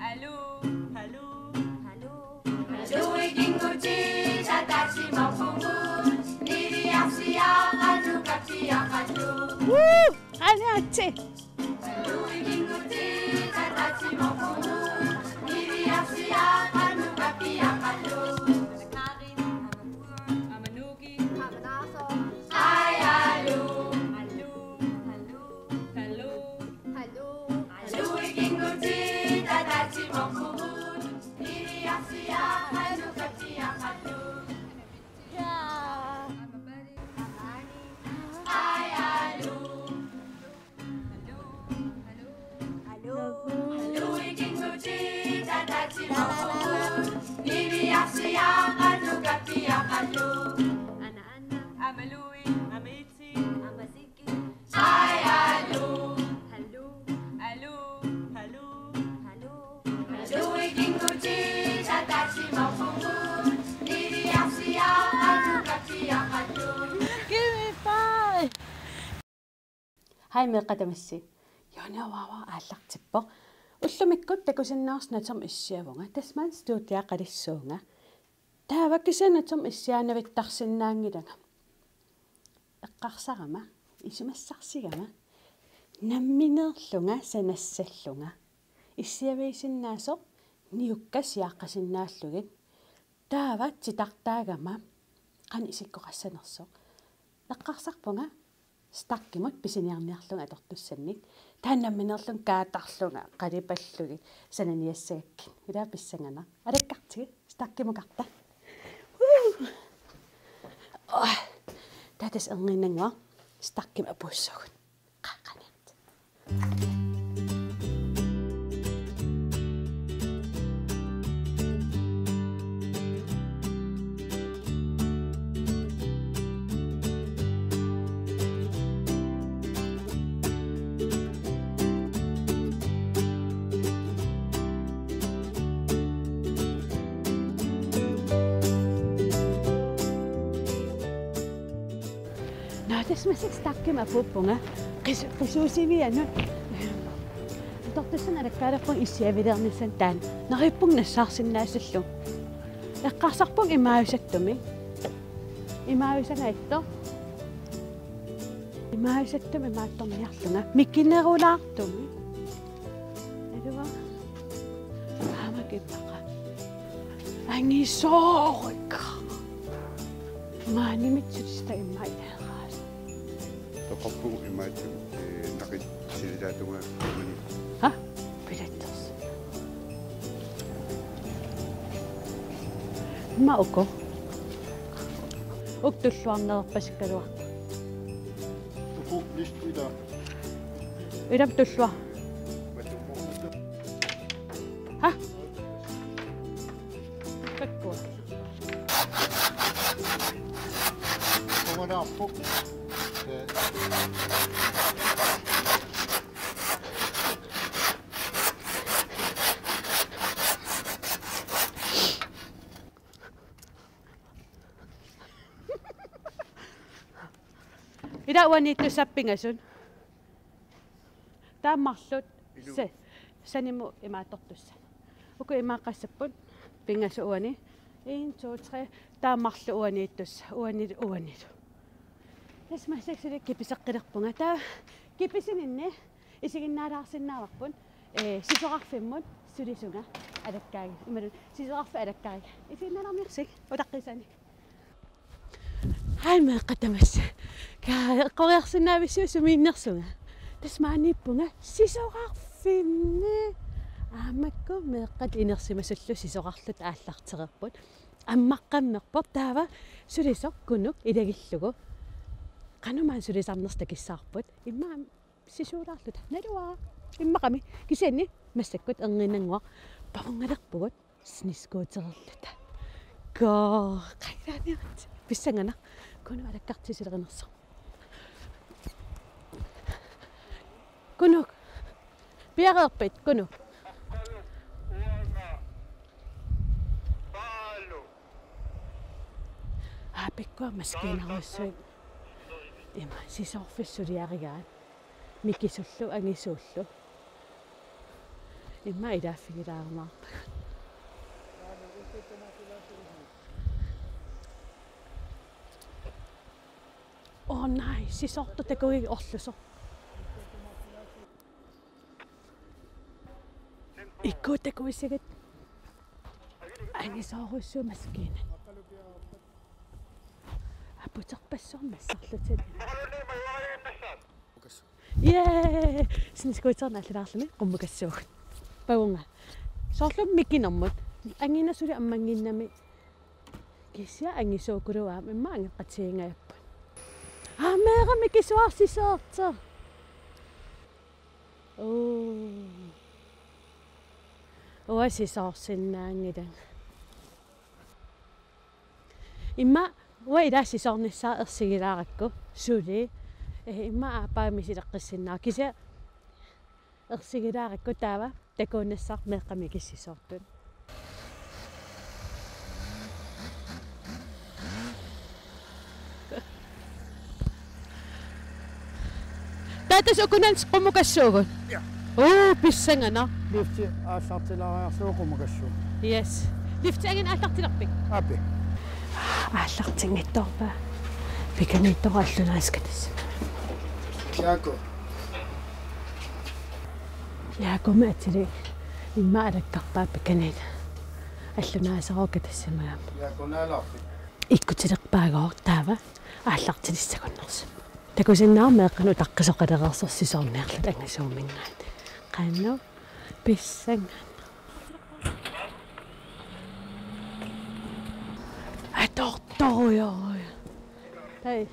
Hallo. Hallo. Hallo. Hallo, ikinguchi, tatachi mafungu, niri afsia, anu kapsia hallo. Anate. Hallo, ikinguchi, tatachi mafungu, niri afsia, anu kapsia hallo. Karin, Amapur, Amanuki, Amanaso. Hi, hallo. Hallo. Hallo. Hallo. Hallo. Hallo, ikinguchi, tatachi mafungu, niri afsia, anu kapsia hallo. Yeah. Amabari. Amani. Hi, hallo. Hallo. Hallo. Hallo. Hallo, ikinguchi, tatachi mafungu, niri afsia, anu kapsia hallo. Ana. Amalui. Amitsi. Amaziki. Hi, hallo. Hallo. Hallo. Hallo. Hallo. Hallo, ikinguchi, tatachi mafungu, niri afsia, anu kapsia hallo. Give me five. Hai meqatamassi. Yonawawa ааллартиппо. Уллумиккут такусиннаарснатэрм иссиавунга. Тасман стуутиақалиссуунга. Тааваккисанатэрм иссианавиттарсинаангилага. эққарсарама исумассарсигама намминеерлунга санассаллунга иссиависиннаасо ниуккасиаққасиннааллугит таава титартаагама қани исиккоқассанерсо эққарсарпунга стаккимут писиниарниарлунга атортуссанник тааннамминерлун каатарлунга қалипаллугит сананиассагаккин илаа писсангана алаккартиги стаккимукарта Татас ангинангуа стакким апуссагут қаққаниарт Natismasik stakkim apuppunga qisuusivia tortussan alakkaalappun issiavilernissan taan narippung nassarsinnaasallu eqqarsarpung imaavisattumi imaavisanaitto imaavisattum imaattorniarlunga mikkinerulaartumi aluva amakippaqa angisoorikka maanimitsulista immaita Taqappu imaatu naqit silidaatuga mani ha pilatters ma uko uktulluarnerpasakkaluar Ufu nicht wieder idam tullua ha kakkua Kommer der på ida uaniittussappingasun taammarlut sanimu imaatortussa uku imaaqassapput pingasu uani 1 2 3 taammarlu uaniittussa uanilu tasmassaksuli kipiseqqilerpunga taa kipisininni isiginnaalaarsinnaavarpun sisoqarfimmut sulisunga alakkaagi imalu sisoqarfa alakkaagi isiginnaalarmirsik utaqqisani hai meeqqatamassa qoriarsinnaavissu sumiinnersunga tasmaanippunga sisoqarfinni aamakku meeqqat inersimasullu sisoqarlut aallartererput аммаққаммерпор таава сулисоқ кунук илагиллугу qanummaan sulisarnersta kissаарput immaa sisuulaarluta nalua imмақами кисианни массаккут эрнинангуа павунгалерпугут снискуутерерлута гоо қайраниарт писсангана куну алаккартисилеринерсо кунук пиареерпит кунук апиккуа маскинаруссуи има сисорфиссулиаригаат микисуллу ангисууллу Imma idaafigilaarmaarpa. Oh nej, sisorto takuigi orluso. Ikku takuisigat. Angisoorussuu maskiina. Aputerpassormassarlutat. Yeah! Siniskuiternaallulaarlumi qummukassuugut. Pagunga. Soorlum mikinermut. Anginasuli ammanginnami. Kisia angisuukuluaam imma angeqqatiingajappa. Meera mikisuarsisoorta. Oasisoorsinnaangilan. Imma uidaasisoornissaa ersigilaarakku suli. Imma aapaamisileqqissinaa kisia ersigilaarakku taava takuunnassar meeqqamikissisoortun. Tätä sukunen qummukassuugut. Ja. Pissangana. Lifti aasartilariarsuuqumukassu. Yes. Lifti angin aallartilerpik. Api. Aallartingittorpa. Pikanittorallunaasqatas. Jaako maatili. Imma alakkarpaa pikanit. Allunaasaroqatassamaam. Jaako naalarpi. Ikkutilerpaagaor taava aallartilissakunnersa. Takusinnaarmeeqqanu taqqisoqalereersorsisoorniarlut angasuumingaat. Qanno pissangan. Atortoruyoi. Tai.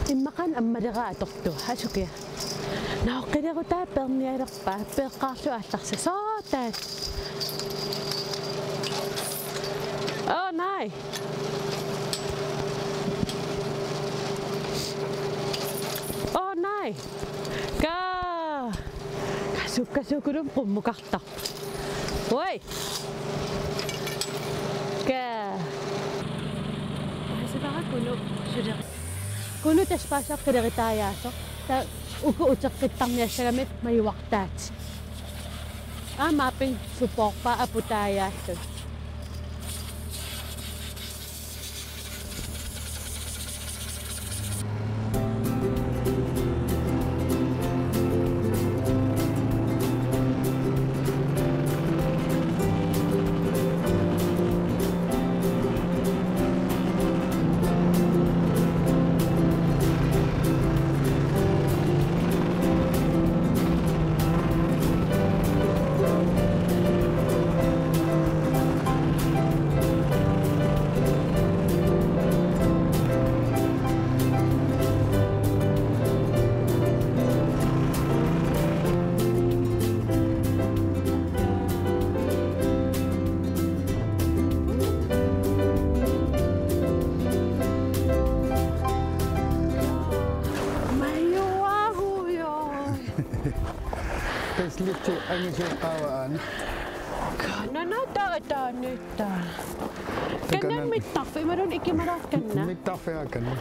Immaqan ammalera atortu hasukia. Naoqqilerutaa pernialerpaa peeqqaarlu aallarsasotaat. Oh nej. Oh nej. Kasukkulum qummukartar. Oi. Asitaqakunu suler. Kunu taspaasaqqileritaayaaso. Ta uku uteqqittarniassagamit mayuartaat. Maaping supporpa aputaayaallu. Lifti angisuuqaawaan. Kanana nyt. Kannan mittaffi, mä don ikimaraskanna. Mittaffiakanna.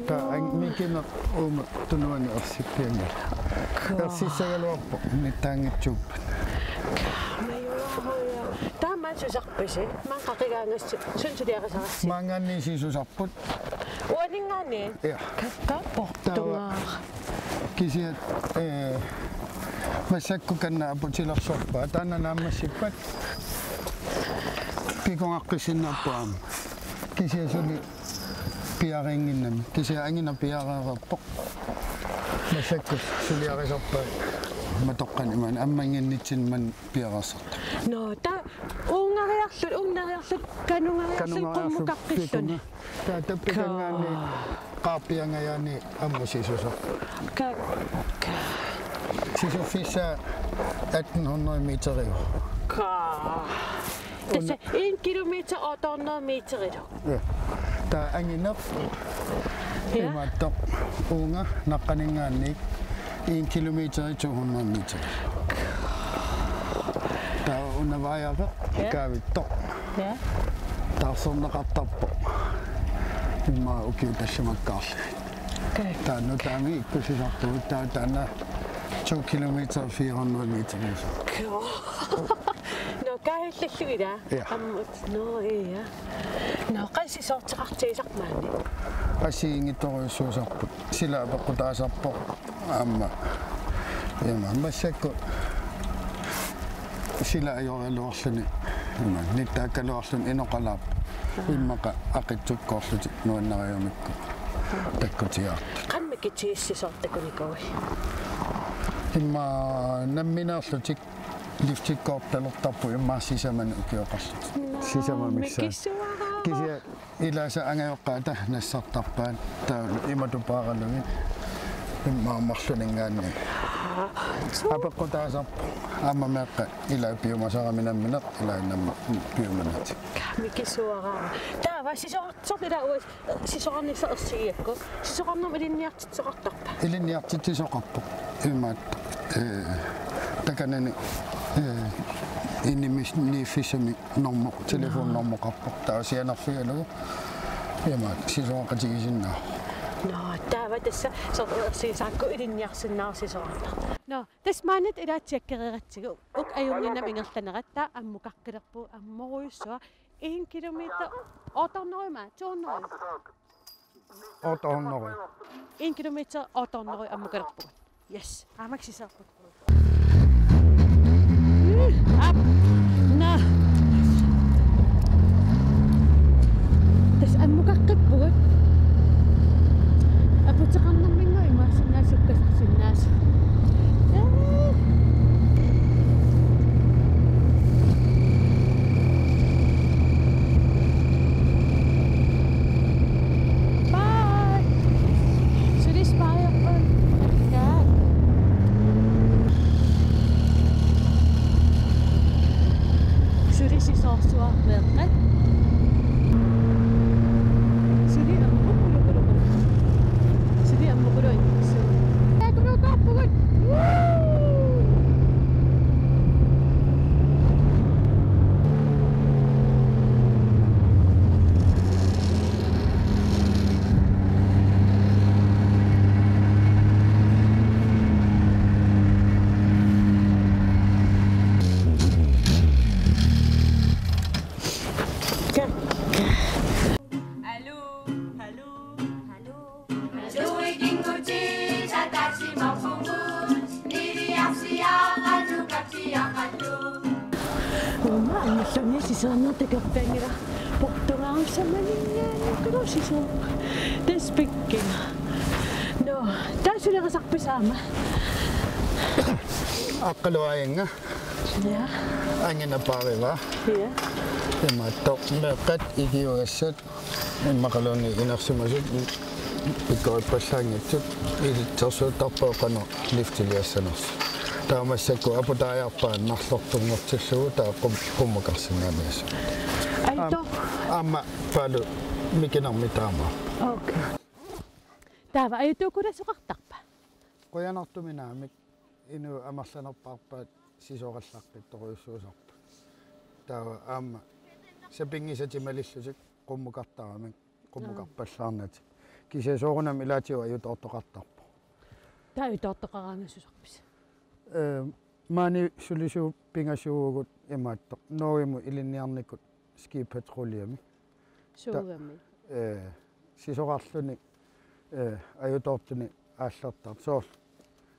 Tää mikina uuma tunuani orsippianga. Ersissagalorpo mittaangitsuuppat. Tämä on susarpisi. Mä oon kakigaangas sunsuliarisarassi. Maanganni sisusarput. Uaningani? Ja. Kaportungaa. Kisiat Masakkukanna aputilarsorpaa taana naammassippat pikongaqqissinnaappaam kisia suli piaringinnami kisia angina piareererpoq masakkus suliarisorpaa matoqqaniman ammanginnitsin man piarersarta No ta ungariarlut kanungariarlut qummukaqqilluni ta tappikangaani qaapiangayaani ammusisusar Sisufissa 1800 meter. Tässä 1 kilometer 800 meter. Ja. Tää anginap. Imatto unga naqaningaanni 1 kilometer 200 meter. Tää on vaajaga kaavitto. Ja. Taas on naqattappo. Imma ukiutassamakkaarlu. Tää no tää miikkusisartu tää tänä 2 kilometer 400 meter. No kaahillallugila Ja. ammut no ja no qaisisortiqartigisarmaani Asiingittoriussuusarput sila apeqqutaasarpoq aamma ima massakku sila ajorialuarluni ima nittaakkaluarlun inoqalaap immaqa aqittukkoorluti nuannariumikku takkutiaart qammikitiissisortakunikuwi imma nammineerlutik liftikkoortalortarpu immaarsisaman ukioqarlut sisamamissa kisia ilasa angayoqqaata nassartarpaan taa imatupaaralugin immaammarluningaanni apeqqutaasarpu aammameqqa ila piumasaraminammineq ilaannamma piumanat mikisuaraa taava sisortsortila uas sisoqarnissersigiakku sisoqarnam ilinniartitsoqartarpa ilinniartittisoqarpoq immaat takanani inimisniifissami normo telefonnormoqarpoq taasianerfigalugu immaat sisoaqatigisinnaa no taava tassa sortersiisaakku ilinniarsinnaarsisoqartar no tasmaanat ilaatsiakkereeratsigu uk ajunginnam ingerlanerattaa ammuqarqilerpu ammoruyussua 1 kilometer 800 otornori 1 kilometer 800 ammuqalerpugut yes amaksisarput up na tas ammuqaqqippugut aputseqarnerminga imaasinnaasukkasarsinnaas Sisoornertakarpaangila portungaarussamaninngaanukkulorsiso taspikkina no taasuleqasarpisaama aqqaluainga ja anginapariva ja immaattoq meeqqat ikiugassat immaqaluni inersumasut pikkoippallaangitsut ilitsersuuttarpooqanu liftiliassaners taamassakku aputaajarpaan narlortunngortillugu taa qummakarsingaamias aito amma palu mikinarmitaama okay taava aituukulasuqartarpa qoyanartuminaamik inu amarlanerpaarpaat sisoqallaqqittoriussuusarpa taava aamma sapingisatimalillusik qummukartaramik qummukarpallaarnati kisiasoorunam ilaatiwa ajutoortoqartarpu taavitoortoqaraangassusarpis maani sulisu pingasuugut imaattoq nooimu ilinniarnikut skipatrulliami suugami sisoqarluni ajutoortuni aallertar soor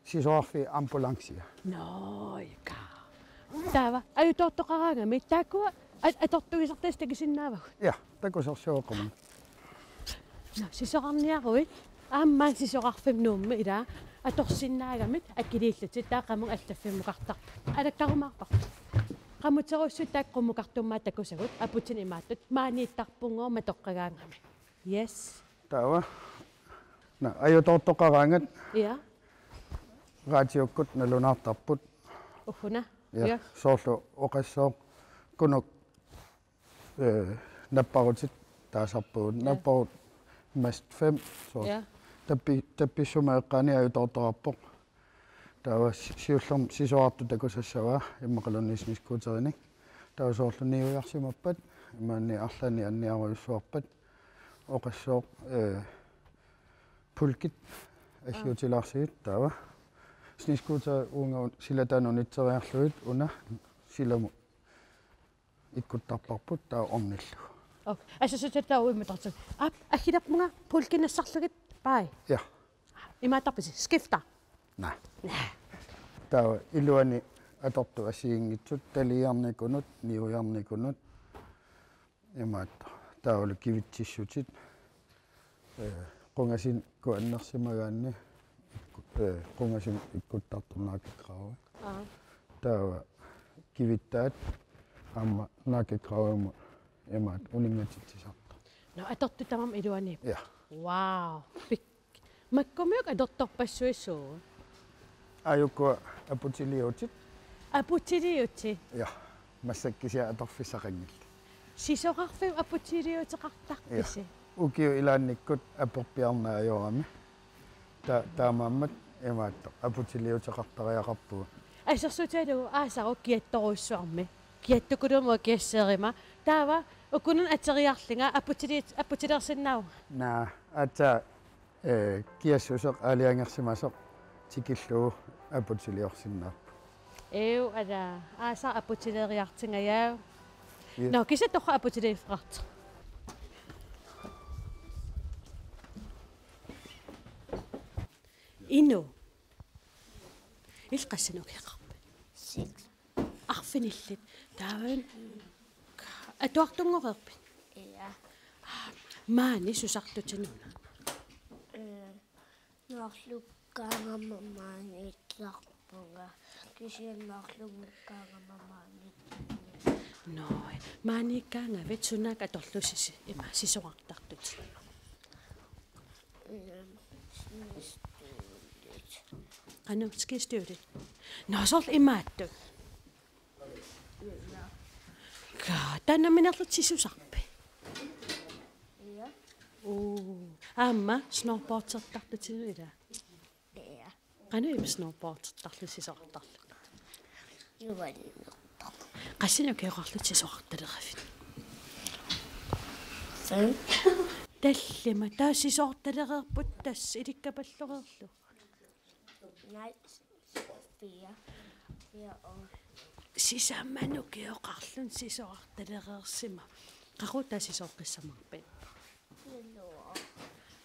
sisoarfi ambulanssia noika taava ajutoortoqaraangami taakkua atortugisartas takisinnaavagut ja takusersuoqermi no sisoqarniaruit aammaan sisoqarfim nuumma ilaa atorsinnaagamit akkiliillutit taaqamung allaffimuqartarpa alakkarumaarpar qamutserussut taaqqumuqartummaa takusagut aputin imaattut maaniittarpungoorma toqqagaangami yes taava na ajutoortoqaraangat ja raatiokkut nalunaartarput uffuna ja soorlu oqassooq kunuk napparutit taasarpuut napparut mast 5 soor ja tappissumeeqqaani ajutoortorarpoq taava siullum sisoartu takusassavaa immaqalunniismiskuuterinik taava soorlu niujarsimappat imaanni arlani anniaruyussuarpat oqassooq pulkit assiutilaarsigit taava снискута уунга силатану нитсериарлуит уна силаму иккуттарпарпут таа орниллу. ок ассасутатаа имматарту ап ахилапмунга пулкинассарлугит пай Ja. имаатарписи скифта Nej. Tää iluani atortu asiingitsut taliarnikunut niujarnikunut imaat tää oli kivitsissutit qungasin kuannersimagaanni qungasin ikkuttartornaakitqaava tää kivittaat amma naakitqaavamu imaat uningatitsisarta. no atortu tamam iluani Ja. wow pik makkomiuk adortorpassuissuu Ayukku aputiliutit aputiliuti ja massakkisia atorfissaqangill. sisoqarfim aputiliuteqartarpisi Ukiu ilaannikkut aperpiarnaajorami taamaammat imaatto aputiliuteqartariaqarpuu ассерсуталу аасаро киатторуссуарми киаттукулума киассерима таава укунун атериарлинга апутилерсиннаау naa ata kiassusoq aliangersimasoq tikilluu aputiliorsinnaappu эу ала ааса апутилериартингаяа Ja. но кисатторха апутилеиффарт ину илқассанукеқарпа 6. арфиниллит тааван атуартунгорерпи Ja. маани сусартутинуна Нарлуккаангаммаанитсарпунга кисиаллаарлугуккаангаммаанит ной maanikkaanga vetsunak atorlusisi ima sisoqartartut anu skistuulit noosol imaattu ka tannaminarlut sisusarpi Ja. amma snowboardsertartutinu ila Ja. qanu im snowboardsertarlu sisoqartarlu Juvalina. qassinu keeqarlut sisoqartalerafit Sen. tallima taassisoortalereerput tass ilikkapallureerlu Night. 4. Ja. sisammanu keoqarlun sisoartalereersima qaru taasisoqqissamarpit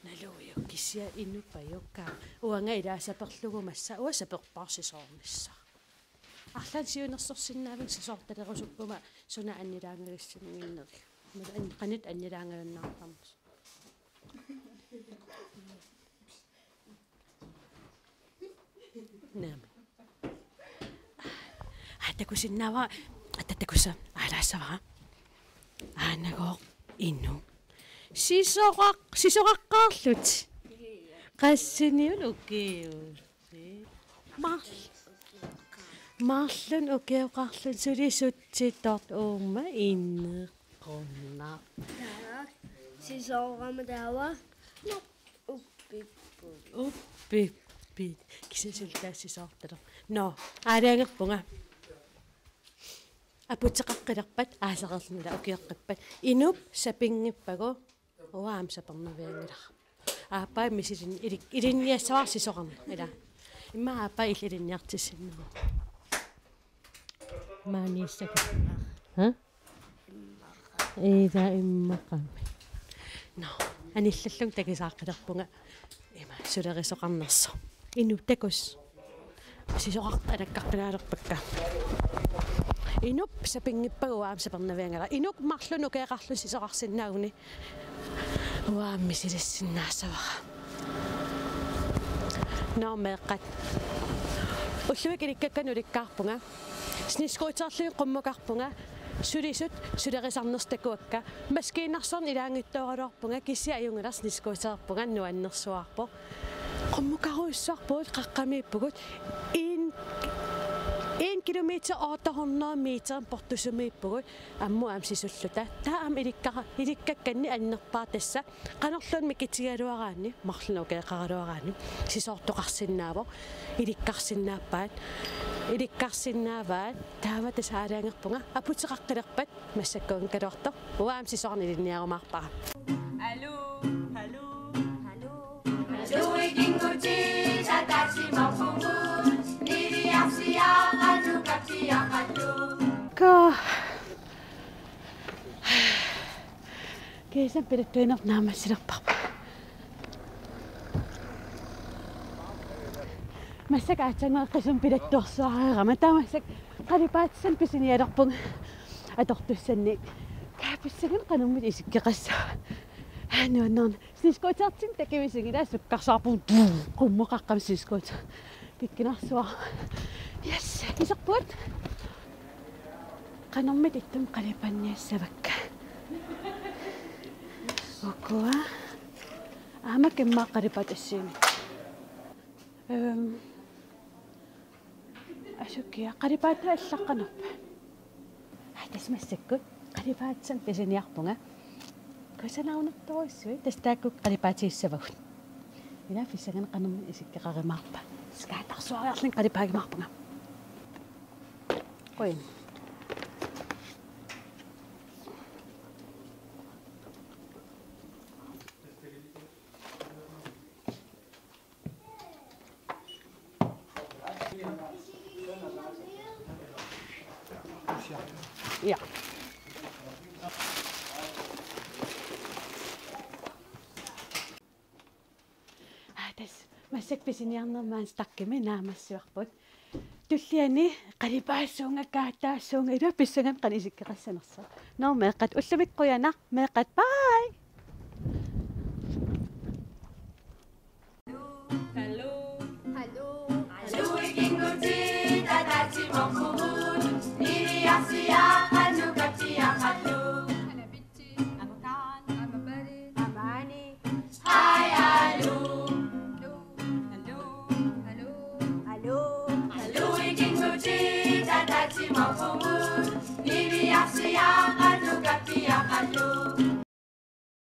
naluiu kissia innupajukka uanga ilaasaperlugu massa uasaperparsisoornissa арлан сиунерсорсиннаавин сисоорталерусуккума суна аннилаангагассимииннерли qanit annilaangalannaartarmus naami atakusinnaava atatakusa alaassava aanagoo innu sisoqaqqaarlut qassiniun ukiu Marlun ukeoqarlun sulisutsittort uuma inneqonna Sisoorama no uppippi kisasultaassisoortaler no aalaangerpunga aputseqaqqalerpat aasaqerlunila ukieqqippat inup sapingippagu uaam sapernaviangila aappai misilin ilinniassaarsisoqarna ila imma aappai ilinniartissinnaru maaniissaka ha ida immaqami no anillallung takisaaqqilerpunga ima sulerisoqarnerso inu takus sisoqartalakkarpilaalerpakka inup sapingippagu aam sapernaviangala inuk marlunu keeqarlu sisoqarsinnaaguni uaam misilissinnaasavara no meeqqat уллуикиликкаккануликкаарпунга снискуутерлуи qummukarpunga sulisut sulerisarnerstakuakka maskiinnarsarn ilaangittooralorpunga kissi ajungilar sniskuuterpunga nuannersuarpo qummukaruussarpuut qaqqamiippugut 1 kilometer 800 meter portusumiippugut ammu am sisulluta taa am ilikkakkanni annerpaa tassa qanorluun mikitigaluaraanni marlunu keeqaraluaraanni sisoortoqarsinnaavo ilikkarsinnaappaat ilikkarsinnaavaat taava tasaalaangerpunga aputeqaqqilerpat massakkuun kaluarto uaam sisoornilinniarumaarpara Allô, allô, Hallo. Hallo ikinguti sa taksi maufungut Keisan pidettyinä naamassilerparpa. Massak aatsangeeqqisum pidettuorsuareerama taamassak qalipaatsan pisinialerpung atortussanni kaapissagin qanummit isikkeqassa nuannerni siskoitartin takimisingila sukkarsaarpun qummoqaqqam siskoit pikkinarsuar yes isarpuat qanummit ittum qalipanniassavakka okua ama kemma qalipatassiini أشوكي قريباتها اللقنب تسمى السكوت قريبات بيزني يقبونا كوسنا ونطوسوي تستاكو قريباتي السبوت إلا في سجن قنم إسكي غير مقبة سكات أخسوا يصلين قريباتي مقبونا وين Ja. Tässä massak pisiniarnermaan stakkimi naamassuarput. Tulliani qalipaassuunga kaataassuunga ila pissangan qanisikkeqassanersa. No meeqat ullamikquyana meeqat bye.